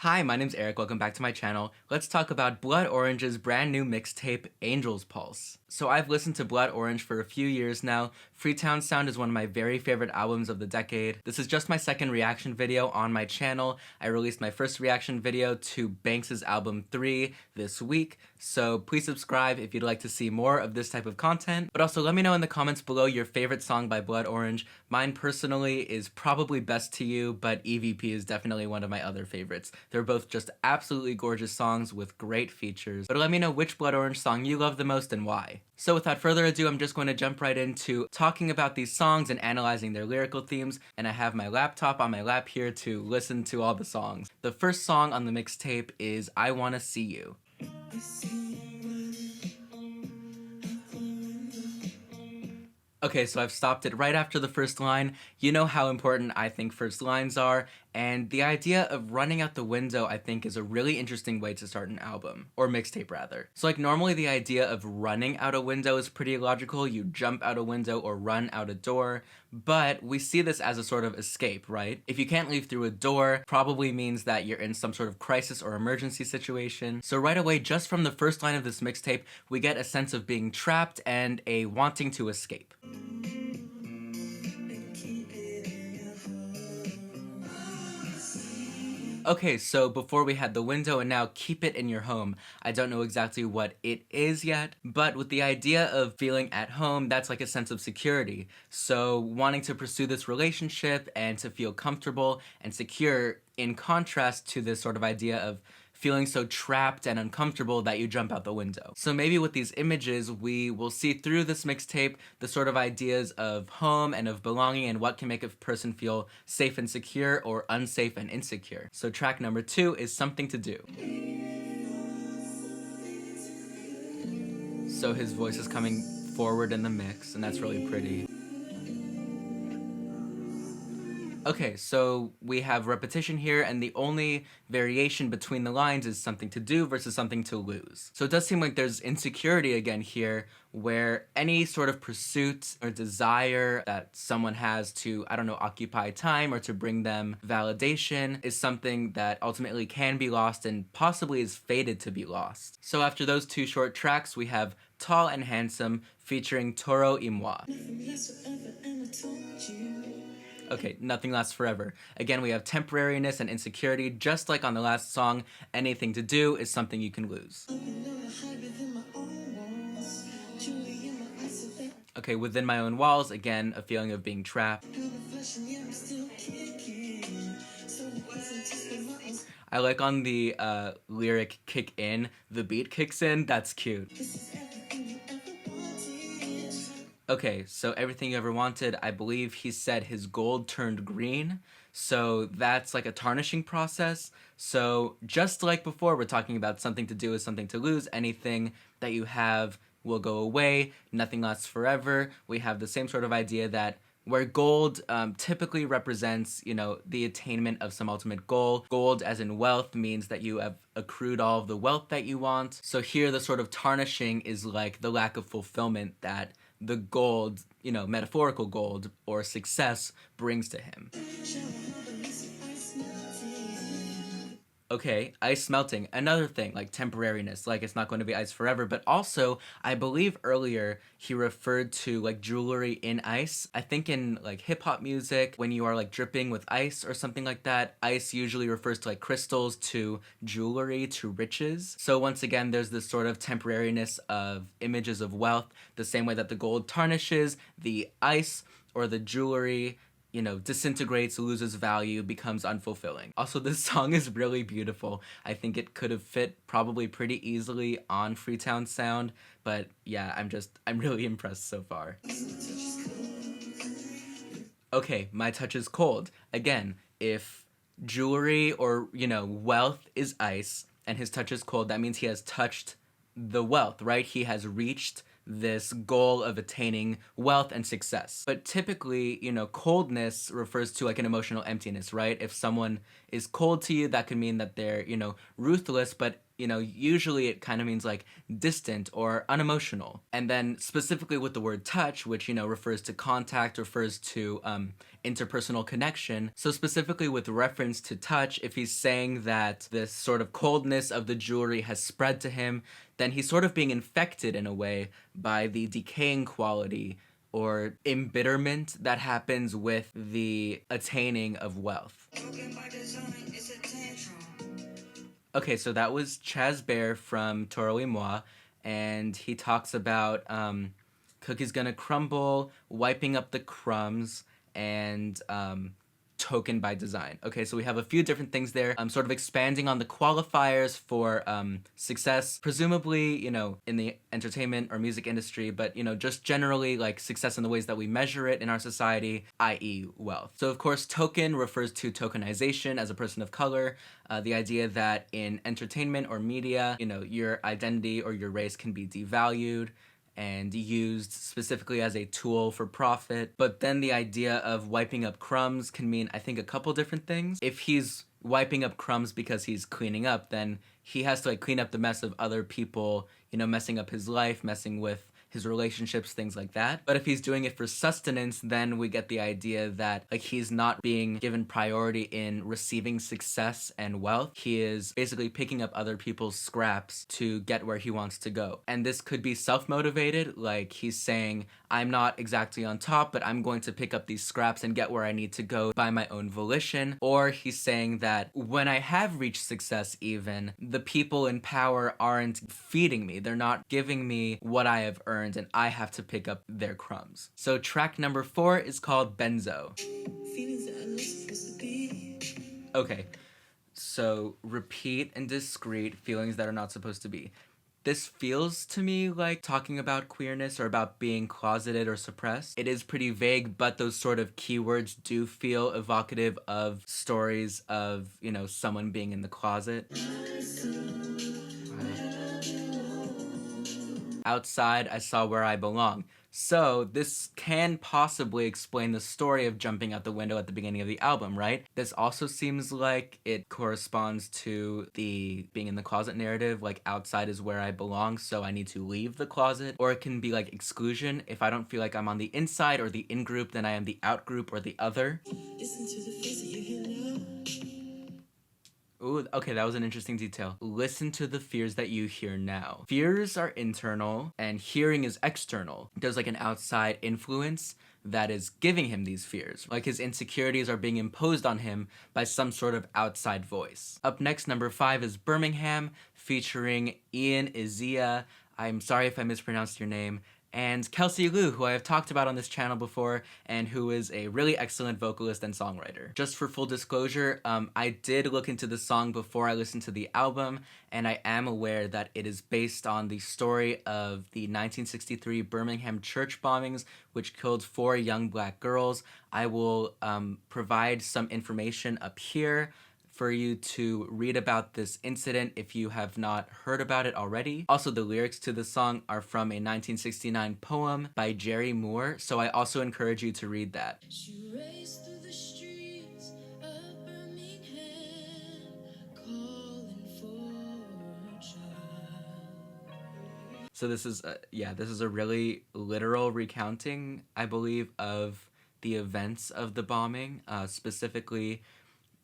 Hi, my name's Eric, welcome back to my channel. Let's talk about Blood Orange's brand new mixtape, Angel's Pulse. So I've listened to Blood Orange for a few years now. Freetown Sound is one of my very favorite albums of the decade. This is just my second reaction video on my channel. I released my first reaction video to Banks' album 3 this week, so please subscribe if you'd like to see more of this type of content. But also let me know in the comments below your favorite song by Blood Orange. Mine personally is probably Best to You, but EVP is definitely one of my other favorites. They're both just absolutely gorgeous songs with great features. But let me know which Blood Orange song you love the most and why. So without further ado, I'm just going to jump right into talking about these songs and analyzing their lyrical themes, and I have my laptop on my lap here to listen to all the songs. The first song on the mixtape is I Wanna See You. Okay, so I've stopped it right after the first line. You know how important I think first lines are, and the idea of running out the window I think is a really interesting way to start an album, or mixtape rather. So like normally the idea of running out a window is pretty logical, you jump out a window or run out a door, but we see this as a sort of escape, right? If you can't leave through a door, probably means that you're in some sort of crisis or emergency situation. So right away, just from the first line of this mixtape, we get a sense of being trapped and a wanting to escape. Okay, so before we had the window and now keep it in your home. I don't know exactly what it is yet, but with the idea of feeling at home, that's like a sense of security. So wanting to pursue this relationship and to feel comfortable and secure in contrast to this sort of idea of feeling so trapped and uncomfortable that you jump out the window. So maybe with these images, we will see through this mixtape the sort of ideas of home and of belonging and what can make a person feel safe and secure or unsafe and insecure. So track number 2 is Something to Do. So his voice is coming forward in the mix, and that's really pretty. Okay, so we have repetition here, and the only variation between the lines is something to do versus something to lose. So it does seem like there's insecurity again here, where any sort of pursuit or desire that someone has to, I don't know, occupy time or to bring them validation is something that ultimately can be lost and possibly is fated to be lost. So after those two short tracks, we have Tall and Handsome featuring Toro y Moi. Okay, Nothing Lasts Forever. Again, we have temporariness and insecurity, just like on the last song. Anything to do is something you can lose. Okay, Within My Own Walls, again, a feeling of being trapped. I like on the lyric kick in, the beat kicks in, that's cute. Okay, so Everything You Ever Wanted, I believe he said his gold turned green, so that's like a tarnishing process. So just like before, we're talking about something to do is something to lose. Anything that you have will go away. Nothing lasts forever. We have the same sort of idea that where gold typically represents, you know, the attainment of some ultimate goal. Gold, as in wealth, means that you have accrued all of the wealth that you want. So here the sort of tarnishing is like the lack of fulfillment that the gold, you know, metaphorical gold or success brings to him. Okay, ice melting, another thing, like temporariness, like it's not going to be ice forever, but also, I believe earlier he referred to like jewelry in ice. I think in like hip-hop music, when you are like dripping with ice or something like that, ice usually refers to like crystals, to jewelry, to riches. So once again, there's this sort of temporariness of images of wealth, the same way that the gold tarnishes, the ice or the jewelry, you know, disintegrates, loses value, becomes unfulfilling. Also, this song is really beautiful. I think it could have fit probably pretty easily on Freetown Sound, but yeah, I'm really impressed so far. Okay, My Touch is Cold. Again, if jewelry or, you know, wealth is ice and his touch is cold, that means he has touched the wealth, right? He has reached this goal of attaining wealth and success. But typically, you know, coldness refers to like an emotional emptiness, right? If someone is cold to you, that could mean that they're, you know, ruthless, but you know, usually it kind of means like distant or unemotional. And then specifically with the word touch, which, you know, refers to contact, refers to interpersonal connection. So specifically with reference to touch, if he's saying that this sort of coldness of the jewelry has spread to him, then he's sort of being infected in a way by the decaying quality or embitterment that happens with the attaining of wealth. Okay, so that was Chaz Bear from Toro y Moi, and he talks about cookies gonna crumble, wiping up the crumbs, and token by design. Okay, so we have a few different things there. I'm sort of expanding on the qualifiers for success, presumably, you know, in the entertainment or music industry, but, you know, just generally like success in the ways that we measure it in our society, i.e. wealth. So of course, token refers to tokenization as a person of color, the idea that in entertainment or media, you know, your identity or your race can be devalued and used specifically as a tool for profit. But then the idea of wiping up crumbs can mean, I think, a couple different things. If he's wiping up crumbs because he's cleaning up, then he has to like clean up the mess of other people, you know, messing up his life, messing with his relationships, things like that. But if he's doing it for sustenance, then we get the idea that like he's not being given priority in receiving success and wealth. He is basically picking up other people's scraps to get where he wants to go. And this could be self-motivated, like he's saying, I'm not exactly on top, but I'm going to pick up these scraps and get where I need to go by my own volition. Or he's saying that when I have reached success even, the people in power aren't feeding me. They're not giving me what I have earned, and I have to pick up their crumbs. So track number 4 is called Benzo. Okay, so repeat and discreet, feelings that are not supposed to be. This feels to me like talking about queerness or about being closeted or suppressed. It is pretty vague, but those sort of keywords do feel evocative of stories of, you know, someone being in the closet. Outside, I saw where I belong. So this can possibly explain the story of jumping out the window at the beginning of the album, right? This also seems like it corresponds to the being in the closet narrative, like outside is where I belong, so I need to leave the closet. Or it can be like exclusion. If I don't feel like I'm on the inside or the in-group, then I am the out-group or the other. Listen to the fears that you hear now. Ooh, okay, that was an interesting detail. Listen to the fears that you hear now. Fears are internal and hearing is external. There's like an outside influence that is giving him these fears. Like his insecurities are being imposed on him by some sort of outside voice. Up next, number 5 is Birmingham, featuring Ian Izia. I'm sorry if I mispronounced your name. And Kelsey Lu, who I have talked about on this channel before, and who is a really excellent vocalist and songwriter. Just for full disclosure, I did look into the song before I listened to the album, and I am aware that it is based on the story of the 1963 Birmingham church bombings, which killed 4 young black girls. I will provide some information up here for you to read about this incident if you have not heard about it already. Also, the lyrics to the song are from a 1969 poem by Jerry Moore, so I also encourage you to read that. She raced through the streets of Birmingham, calling for a child. So this is a really literal recounting, I believe, of the events of the bombing, specifically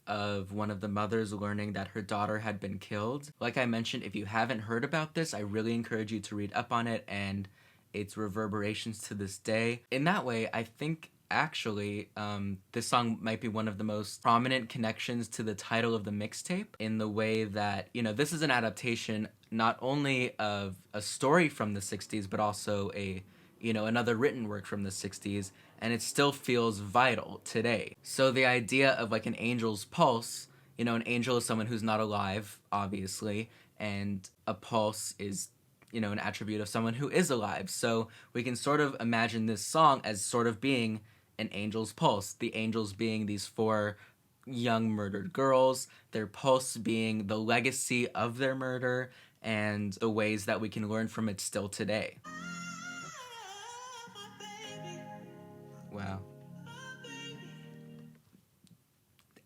of one of the mothers learning that her daughter had been killed. Like I mentioned, if you haven't heard about this, I really encourage you to read up on it and its reverberations to this day. In that way, I think actually this song might be one of the most prominent connections to the title of the mixtape, in the way that, you know, this is an adaptation not only of a story from the 60s, but also another written work from the 60s, and it still feels vital today. So the idea of like an angel's pulse, you know, an angel is someone who's not alive, obviously, and a pulse is, you know, an attribute of someone who is alive. So we can sort of imagine this song as sort of being an angel's pulse, the angels being these 4 young murdered girls, their pulse being the legacy of their murder, and the ways that we can learn from it still today. Wow.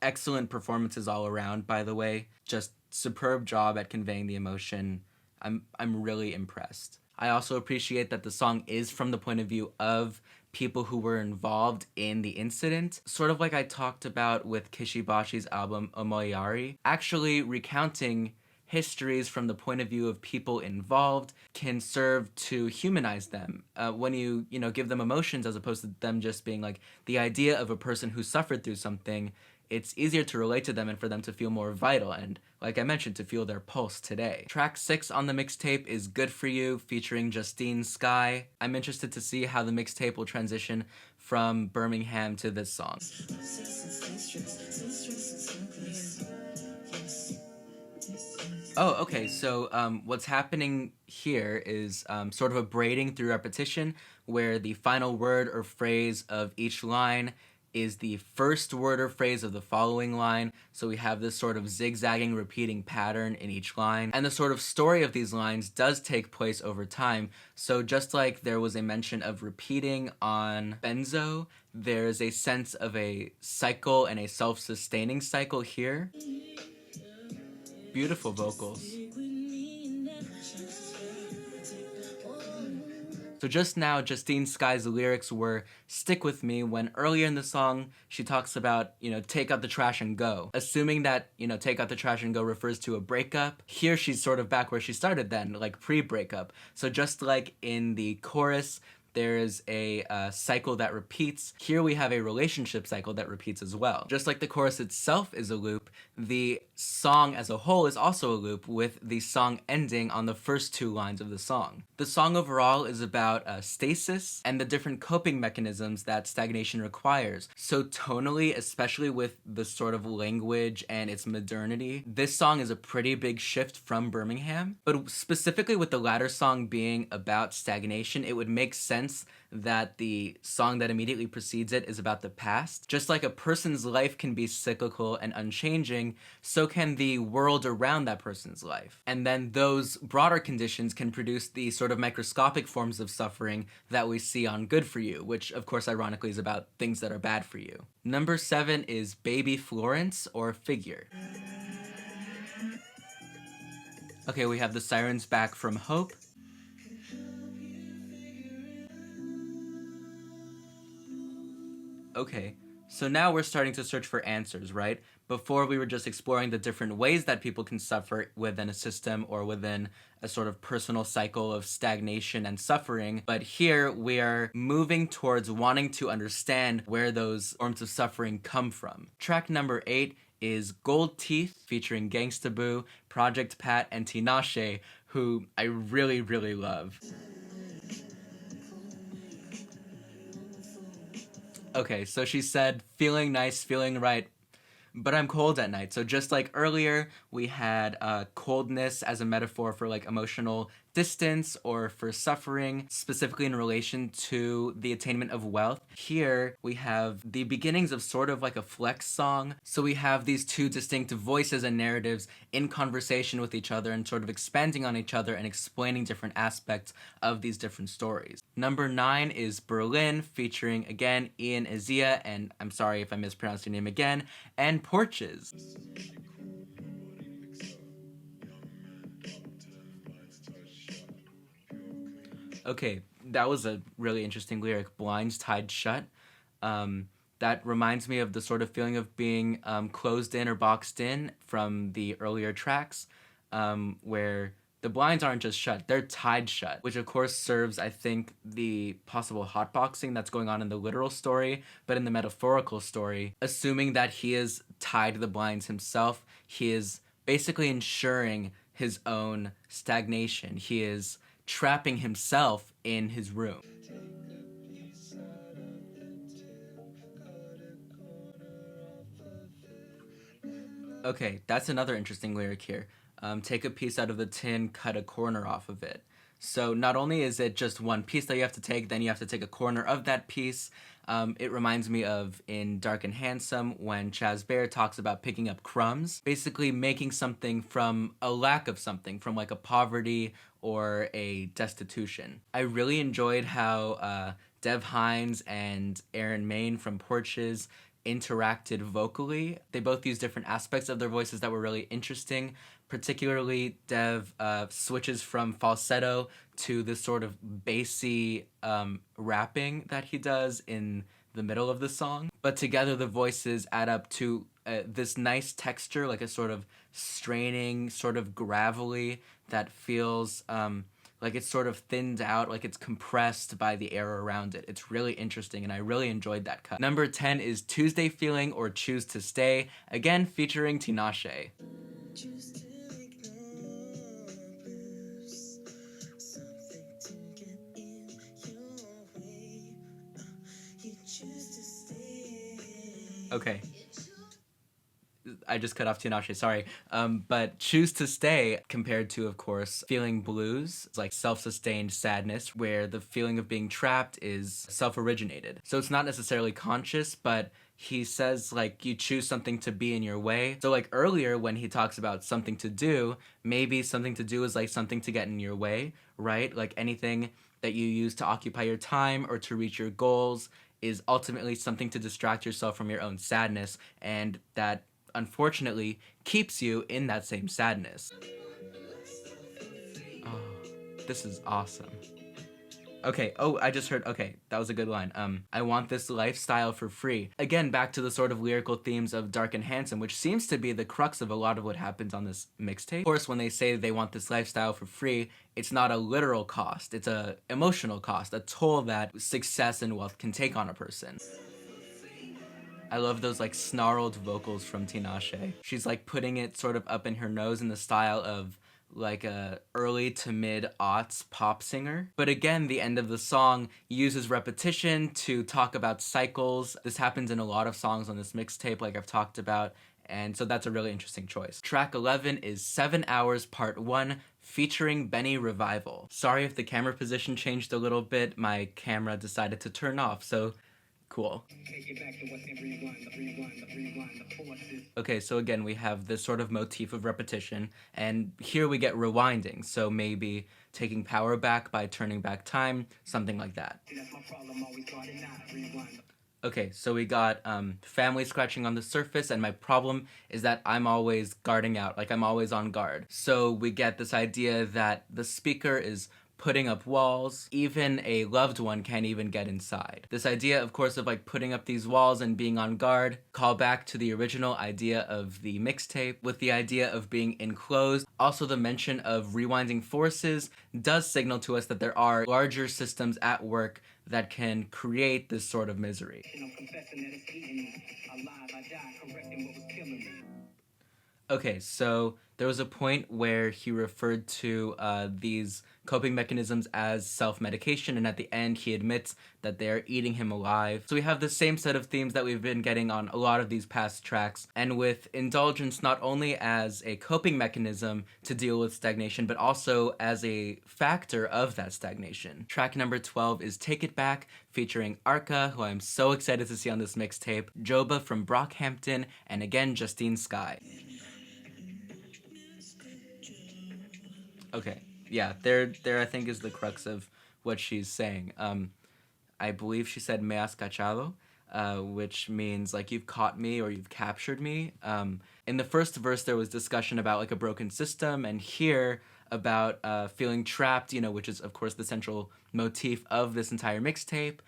Excellent performances all around, by the way. Just superb job at conveying the emotion. I'm really impressed. I also appreciate that the song is from the point of view of people who were involved in the incident, sort of like I talked about with Kishibashi's album Omoyari. Actually recounting histories from the point of view of people involved can serve to humanize them when you give them emotions as opposed to them just being like the idea of a person who suffered through something. It's easier to relate to them and for them to feel more vital and, like I mentioned, to feel their pulse today. Track 6 on the mixtape is Good For You featuring Justine Skye. I'm interested to see how the mixtape will transition from Birmingham to this song. Oh, okay, so what's happening here is sort of a braiding through repetition where the final word or phrase of each line is the first word or phrase of the following line. So we have this sort of zigzagging, repeating pattern in each line. And the sort of story of these lines does take place over time. So just like there was a mention of repeating on Benzo, there's a sense of a cycle and a self-sustaining cycle here. Beautiful vocals. So just now, Justine Skye's lyrics were "stick with me" when earlier in the song, she talks about, take out the trash and go. Assuming that, take out the trash and go refers to a breakup. Here she's sort of back where she started then, like pre-breakup. So just like in the chorus, there is a cycle that repeats. Here we have a relationship cycle that repeats as well. Just like the chorus itself is a loop, the song as a whole is also a loop, with the song ending on the first two lines of the song. The song overall is about stasis and the different coping mechanisms that stagnation requires. So tonally, especially with the sort of language and its modernity, this song is a pretty big shift from Birmingham. But specifically with the latter song being about stagnation, it would make sense that the song that immediately precedes it is about the past. Just like a person's life can be cyclical and unchanging, so can the world around that person's life. And then those broader conditions can produce the sort of microscopic forms of suffering that we see on Good For You, which of course ironically is about things that are bad for you. Number 7 is Baby Florence, or Figure. Okay, we have the sirens back from Hope. Okay, so now we're starting to search for answers, right? Before we were just exploring the different ways that people can suffer within a system or within a sort of personal cycle of stagnation and suffering. But here we are moving towards wanting to understand where those forms of suffering come from. Track number 8 is Gold Teeth featuring Gangsta Boo, Project Pat, and Tinashe, who I really, really love. Okay, so she said, feeling nice, feeling right, but I'm cold at night. So just like earlier, we had coldness as a metaphor for like emotional distance or for suffering, specifically in relation to the attainment of wealth. Here we have the beginnings of sort of like a flex song. So we have these two distinct voices and narratives in conversation with each other and sort of expanding on each other and explaining different aspects of these different stories. Number 9 is Berlin, featuring again Ian Azia, and I'm sorry if I mispronounced your name again, and Porches. Okay, that was a really interesting lyric, blinds tied shut. That reminds me of the sort of feeling of being closed in or boxed in from the earlier tracks, where the blinds aren't just shut, they're tied shut, which of course serves, I think, the possible hotboxing that's going on in the literal story, but in the metaphorical story, assuming that he is tied to the blinds himself, he is basically ensuring his own stagnation. He is trapping himself in his room. Okay, that's another interesting lyric here. Take a piece out of the tin, cut a corner off of it. So not only is it just one piece that you have to take, then you have to take a corner of that piece. It reminds me of in Dark and Handsome when Chaz Bear talks about picking up crumbs, basically making something from a lack of something, from like a poverty or a destitution. I really enjoyed how Dev Hynes and Aaron Main from Porches interacted vocally. They both used different aspects of their voices that were really interesting, Particularly, Dev switches from falsetto to this sort of bassy rapping that he does in the middle of the song. But together, the voices add up to this nice texture, like a sort of straining, sort of gravelly, that feels like it's sort of thinned out, like it's compressed by the air around it. It's really interesting, and I really enjoyed that cut. Number 10 is Tuesday Feeling or Choose to Stay, again featuring Tinashe. Okay. I just cut off Tinashe, sorry. But Choose to Stay, compared to, of course, Feeling Blues, it's like self-sustained sadness, where the feeling of being trapped is self-originated. So it's not necessarily conscious, but he says, like, you choose something to be in your way. So, like, earlier when he talks about something to do, maybe something to do is, like, something to get in your way, right? Like, anything that you use to occupy your time or to reach your goals is ultimately something to distract yourself from your own sadness, and that unfortunately keeps you in that same sadness. Oh, this is awesome. Okay, oh, I just heard, okay, that was a good line. I want this lifestyle for free. Again, back to the sort of lyrical themes of Dark and Handsome, which seems to be the crux of a lot of what happens on this mixtape. Of course, when they say they want this lifestyle for free, it's not a literal cost, it's a emotional cost, a toll that success and wealth can take on a person. I love those like snarled vocals from Tinashe. She's like putting it sort of up in her nose in the style of like a early to mid aughts pop singer. But again, the end of the song uses repetition to talk about cycles. This happens in a lot of songs on this mixtape, like I've talked about, and so that's a really interesting choice. Track 11 is 7 Hours Part 1, featuring Benny Revival. Sorry if the camera position changed a little bit, my camera decided to turn off, so cool. Okay, so again, we have this sort of motif of repetition, and here we get rewinding, so maybe taking power back by turning back time, something like that. Okay, so we got family scratching on the surface, and my problem is that I'm always guarding out, like I'm always on guard. So we get this idea that the speaker is putting up walls, even a loved one can't even get inside. This idea, of course, of like putting up these walls and being on guard, call back to the original idea of the mixtape with the idea of being enclosed. Also, the mention of rewinding forces does signal to us that there are larger systems at work that can create this sort of misery. Okay, so there was a point where he referred to these coping mechanisms as self-medication, and at the end he admits that they're eating him alive. So we have the same set of themes that we've been getting on a lot of these past tracks, and with indulgence not only as a coping mechanism to deal with stagnation, but also as a factor of that stagnation. Track number 12 is Take It Back, featuring Arca, who I'm so excited to see on this mixtape, Joba from Brockhampton, and again, Justine Skye. Okay, yeah, there I think is the crux of what she's saying. I believe she said "me has cachado," which means like you've caught me or you've captured me. In the first verse, there was discussion about like a broken system, and here about feeling trapped, you know, which is of course the central motif of this entire mixtape.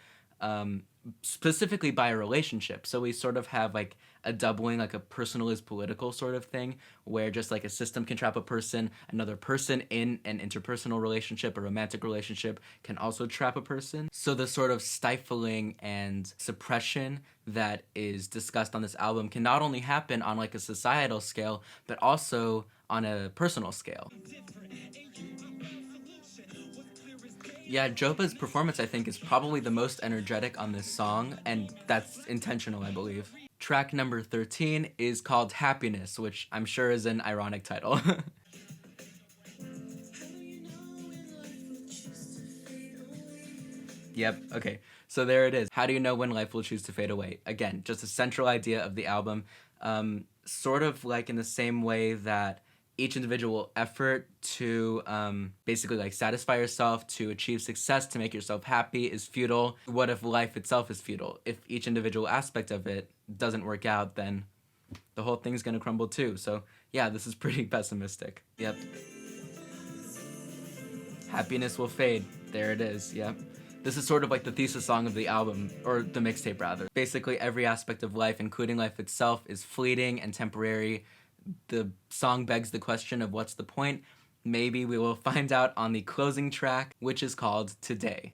Specifically by a relationship. So we sort of have like a doubling, like a personal is political sort of thing, where just like a system can trap a person, another person in an interpersonal relationship, a romantic relationship, can also trap a person. So the sort of stifling and suppression that is discussed on this album can not only happen on like a societal scale, but also on a personal scale. Yeah, Jopa's performance, I think, is probably the most energetic on this song, and that's intentional, I believe. Track number 13 is called Happiness, which I'm sure is an ironic title. Yep, okay. So there it is. How do you know when life will choose to fade away? Again, just a central idea of the album. Sort of like in the same way that each individual effort to basically like satisfy yourself, to achieve success, to make yourself happy is futile. What if life itself is futile? If each individual aspect of it doesn't work out, then the whole thing's gonna crumble too. So yeah, this is pretty pessimistic. Yep. Happiness will fade. There it is. Yep. This is sort of like the thesis song of the album, or the mixtape rather. Basically, every aspect of life, including life itself, is fleeting and temporary. The song begs the question of what's the point? Maybe we will find out on the closing track, which is called Today.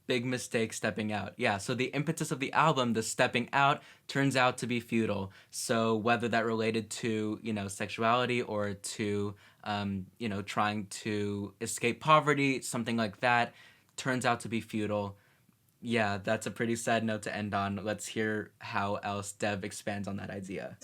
Big mistake stepping out. Yeah, so the impetus of the album, the stepping out, turns out to be futile. So whether that related to, sexuality or to, trying to escape poverty, something like that, turns out to be futile. Yeah, that's a pretty sad note to end on. Let's hear how else Dev expands on that idea.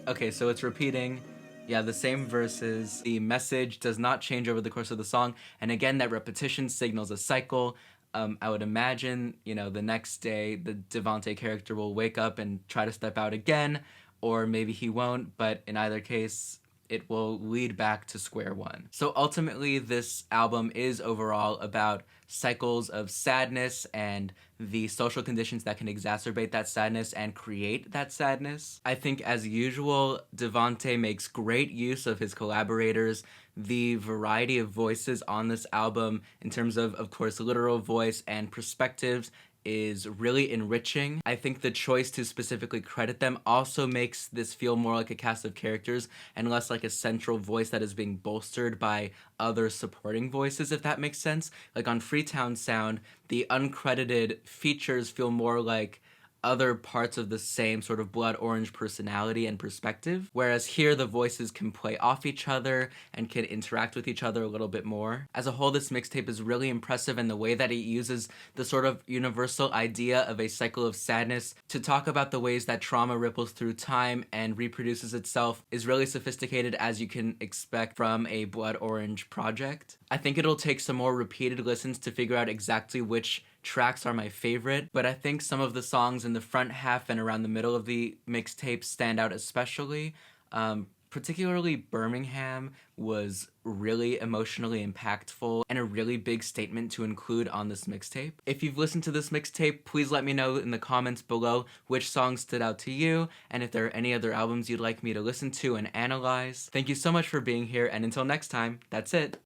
Okay, so it's repeating, the same verses. The message does not change over the course of the song, and again, that repetition signals a cycle. I would imagine, the next day, the Devontae character will wake up and try to step out again, or maybe he won't, but in either case, it will lead back to square one. So ultimately, this album is overall about cycles of sadness and the social conditions that can exacerbate that sadness and create that sadness. I think, as usual, Devontae makes great use of his collaborators. The variety of voices on this album, in terms of course, literal voice and perspectives, is really enriching. I think the choice to specifically credit them also makes this feel more like a cast of characters and less like a central voice that is being bolstered by other supporting voices, if that makes sense. Like on Freetown Sound, the uncredited features feel more like other parts of the same sort of Blood Orange personality and perspective, whereas here the voices can play off each other and can interact with each other a little bit more. As a whole, this mixtape is really impressive in the way that it uses the sort of universal idea of a cycle of sadness to talk about the ways that trauma ripples through time and reproduces itself is really sophisticated, as you can expect from a Blood Orange project. I think it'll take some more repeated listens to figure out exactly which tracks are my favorite, but I think some of the songs in the front half and around the middle of the mixtape stand out especially. Particularly Birmingham was really emotionally impactful and a really big statement to include on this mixtape. If you've listened to this mixtape, please let me know in the comments below which songs stood out to you and if there are any other albums you'd like me to listen to and analyze. Thank you so much for being here, and until next time, that's it.